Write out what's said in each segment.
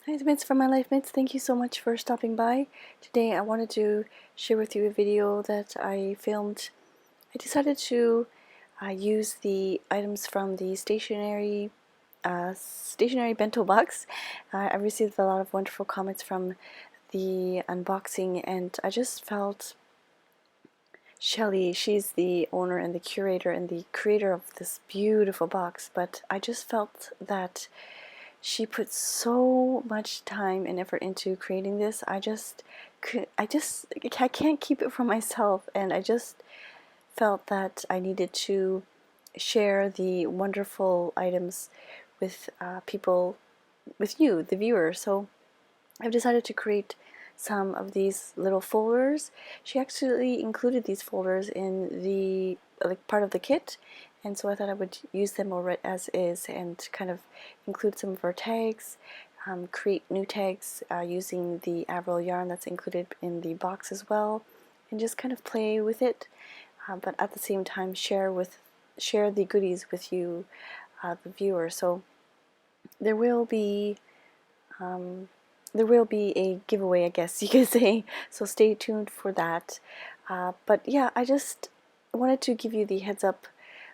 Hi, it's Mitz from My Life Mitz. Thank you so much for stopping by. Today I wanted to share with you a video that I filmed. I decided to use the items from the stationery Bento box. I received a lot of wonderful comments from the unboxing, and I just felt Shelly, she's the owner and the curator and the creator of this beautiful box, but I just felt that she put so much time and effort into creating this. I can't keep it for myself, and I just felt that I needed to share the wonderful items with people, with you, the viewer. So I've decided to create some of these little folders. She actually included these folders in the part of the kit, and so I thought I would use them already as is and kind of include some of her tags, create new tags using the Avril yarn that's included in the box as well, and just kind of play with it, but at the same time share the goodies with you, the viewer. So there will be a giveaway, I guess you could say, so stay tuned for that. But yeah, I just wanted to give you the heads up.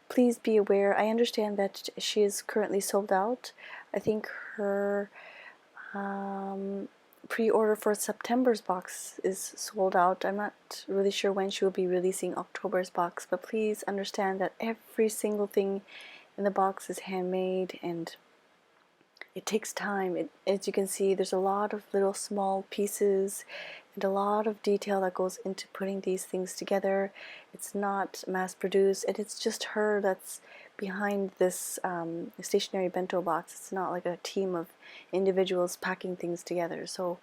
Please be aware. I understand that she is currently sold out. I think her pre-order for September's box is sold out. I'm not really sure when she will be releasing October's box, but please understand that every single thing in the box is handmade, and it takes time. As you can see, there's a lot of little small pieces and a lot of detail that goes into putting these things together. It's not mass produced, and it's just her that's behind this stationery bento box. It's not like a team of individuals packing things together. So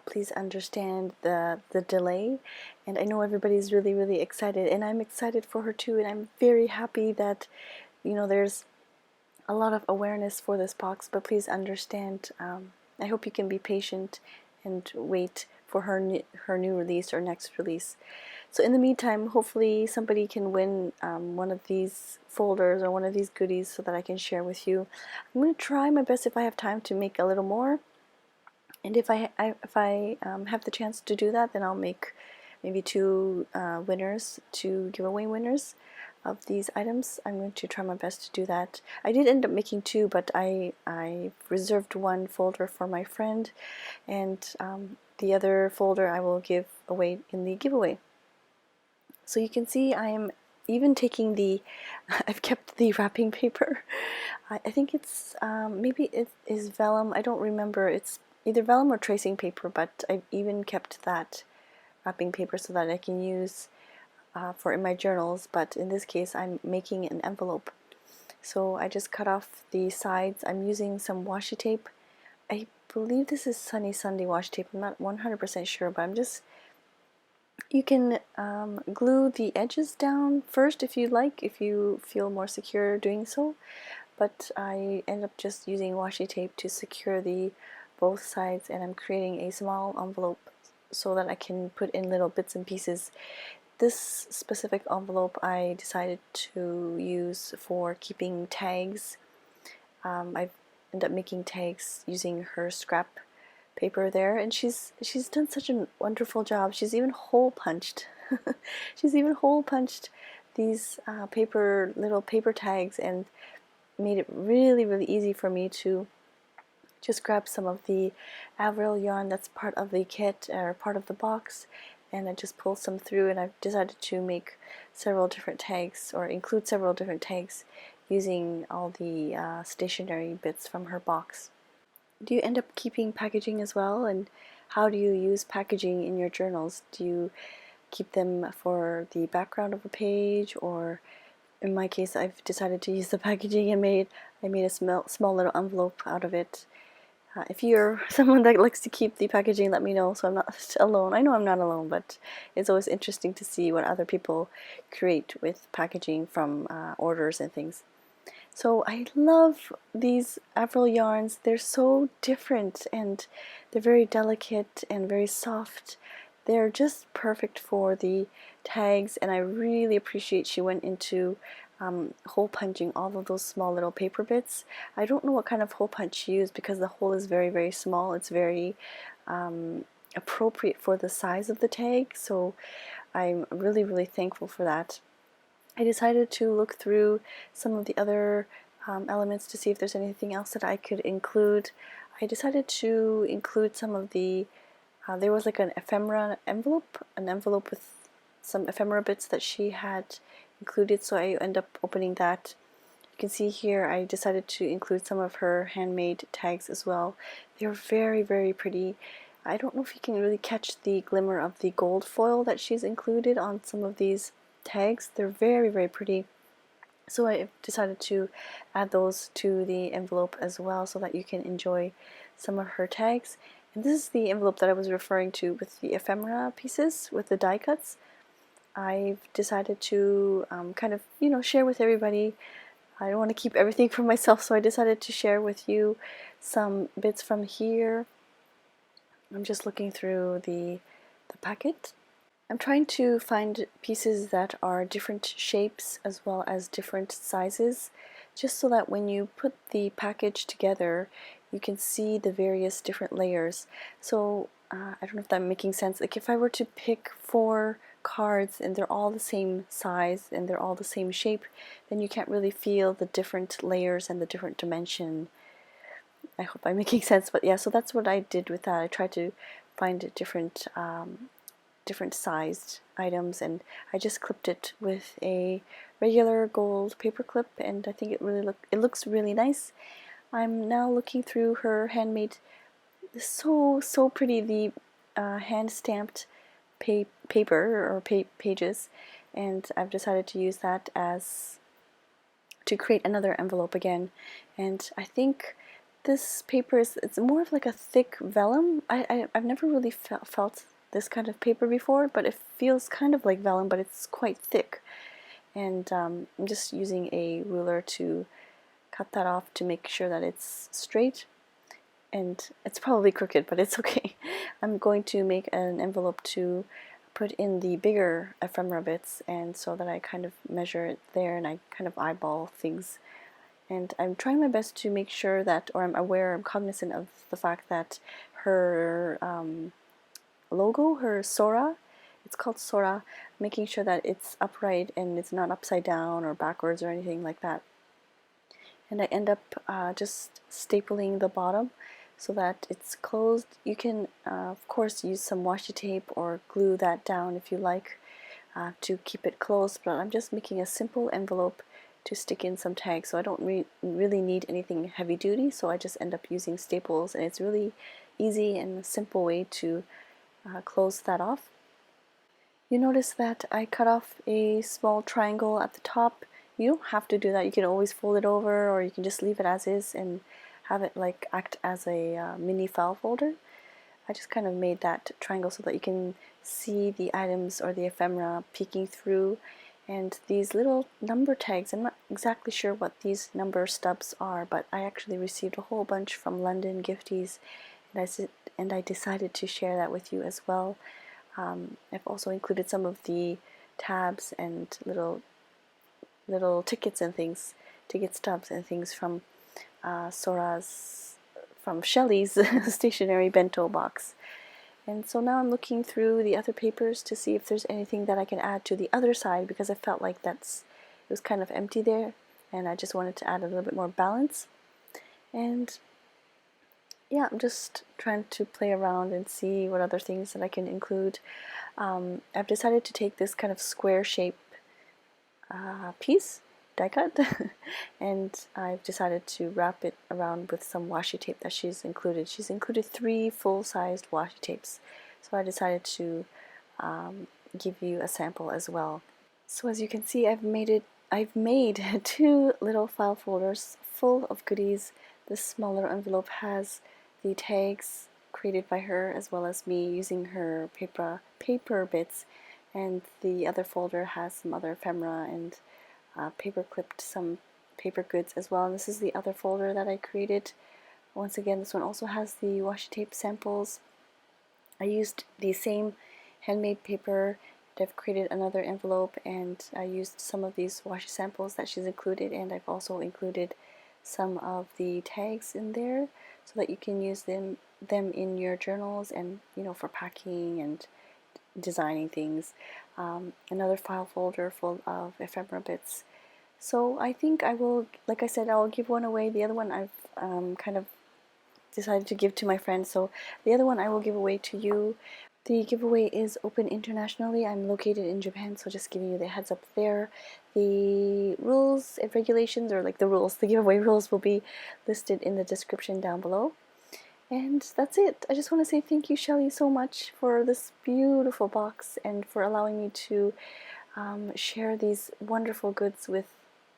please understand the delay, and I know everybody's really excited, and I'm excited for her too, and I'm very happy that there's a lot of awareness for this box, but please understand, I hope you can be patient and wait for her new release or next release. So in the meantime, hopefully somebody can win one of these folders or one of these goodies so that I can share with you. I'm going to try my best, if I have time, to make a little more, and if I have the chance to do that, then I'll make maybe two giveaway winners of these items. I'm going to try my best to do that. I did end up making two, but I reserved one folder for my friend, and the other folder I will give away in the giveaway. So you can see I am even taking the I've kept the wrapping paper. I think it's maybe it is vellum. I don't remember. It's either vellum or tracing paper, but I've even kept that wrapping paper so that I can use for in my journals, but in this case I'm making an envelope. So I just cut off the sides. I'm using some washi tape. I believe this is Sunny Sunday washi tape. I'm not 100% sure, but you can glue the edges down first if you like, if you feel more secure doing so, but I end up just using washi tape to secure both sides, and I'm creating a small envelope so that I can put in little bits and pieces. This specific envelope I decided to use for keeping tags. I ended up making tags using her scrap paper there, and she's done such a wonderful job. She's even hole punched. She's even hole punched these little paper tags, and made it really easy for me to just grab some of the Avril yarn that's part of the kit or part of the box, and I just pulled some through, and I've decided to make several different tags, or include several different tags, using all the stationery bits from her box. Do you end up keeping packaging as well, and how do you use packaging in your journals? Do you keep them for the background of a page, or in my case I've decided to use the packaging and I made a small little envelope out of it. If you're someone that likes to keep the packaging, let me know so I'm not alone. I know I'm not alone, but it's always interesting to see what other people create with packaging from orders and things. So I love these Avril yarns. They're so different, and they're very delicate and very soft. They're just perfect for the tags, and I really appreciate she went into hole punching all of those small little paper bits. I don't know what kind of hole punch she used because the hole is very, very small. It's very appropriate for the size of the tag, so I'm really, really thankful for that. I decided to look through some of the other elements to see if there's anything else that I could include. I decided to include some of the, there was like an ephemera envelope, an envelope with some ephemera bits that she had included, so I end up opening that. You can see here I decided to include some of her handmade tags as well. They're very, very pretty. I don't know if you can really catch the glimmer of the gold foil that she's included on some of these tags. They're very, very pretty. So I decided to add those to the envelope as well so that you can enjoy some of her tags. And this is the envelope that I was referring to with the ephemera pieces, with the die cuts. I've decided to kind of, share with everybody. I don't want to keep everything for myself, so I decided to share with you some bits from here. I'm just looking through the packet. I'm trying to find pieces that are different shapes as well as different sizes, just so that when you put the package together, you can see the various different layers. So I don't know if that's making sense. Like if I were to pick 4 cards and they're all the same size and they're all the same shape, then you can't really feel the different layers and the different dimension. I hope I'm making sense, but yeah, so that's what I did with that. I tried to find different different sized items, and I just clipped it with a regular gold paper clip, and I think it looks really nice. I'm now looking through her handmade, so pretty, the hand stamped paper or pages, and I've decided to use that as to create another envelope again. And I think this paper it's more of like a thick vellum. I've never really felt this kind of paper before, but it feels kind of like vellum, but it's quite thick. And I'm just using a ruler to cut that off to make sure that it's straight. And it's probably crooked, but it's okay. I'm going to make an envelope to put in the bigger ephemera bits, and so that I kind of measure it there and I kind of eyeball things. And I'm trying my best to make sure that, or I'm cognizant of the fact that her logo, her Sora, it's called Sora, making sure that it's upright and it's not upside down or backwards or anything like that. And I end up just stapling the bottom so that it's closed. You can of course use some washi tape or glue that down if you like to keep it closed, but I'm just making a simple envelope to stick in some tags, so I don't really need anything heavy duty, so I just end up using staples, and it's really easy and a simple way to close that off. You notice that I cut off a small triangle at the top. You don't have to do that. You can always fold it over, or you can just leave it as is and have it like act as a mini file folder. I just kind of made that triangle so that you can see the items or the ephemera peeking through. And these little number tags, I'm not exactly sure what these number stubs are, but I actually received a whole bunch from London Gifties, and I decided to share that with you as well. I've also included some of the tabs and little tickets and things, ticket stubs and things from from Shelly's Stationery Bento box. And so now I'm looking through the other papers to see if there's anything that I can add to the other side, because I felt like it was kind of empty there, and I just wanted to add a little bit more balance. And yeah, I'm just trying to play around and see what other things that I can include. I've decided to take this kind of square shape piece, die cut, and I've decided to wrap it around with some washi tape that she's included. She's included 3 full-sized washi tapes, so I decided to give you a sample as well. So as you can see, I've made 2 little file folders full of goodies. This small little envelope has the tags created by her, as well as me using her paper bits, and the other folder has some other ephemera and paper clipped some paper goods as well. And this is the other folder that I created. Once again, this one also has the washi tape samples. I used the same handmade paper I've created another envelope, and I used some of these washi samples that she's included, and I've also included some of the tags in there so that you can use them in your journals and, you know, for packing and designing things. Another file folder full of ephemera bits. So I think I will, like I said, I'll give one away. The other one I've kind of decided to give to my friends, so the other one I will give away to you. The giveaway is open internationally. I'm located in Japan, so just giving you the heads up there. The rules and regulations, or like the rules, the giveaway rules, will be listed in the description down below. And that's it. I just want to say thank you, Shelly, so much for this beautiful box and for allowing me to share these wonderful goods with,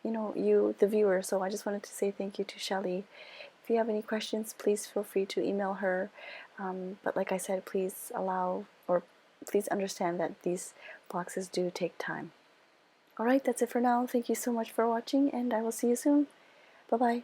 you know, you, the viewer. So I just wanted to say thank you to Shelly. If you have any questions, please feel free to email her. But like I said, please please understand that these boxes do take time. Alright, that's it for now. Thank you so much for watching, and I will see you soon. Bye-bye.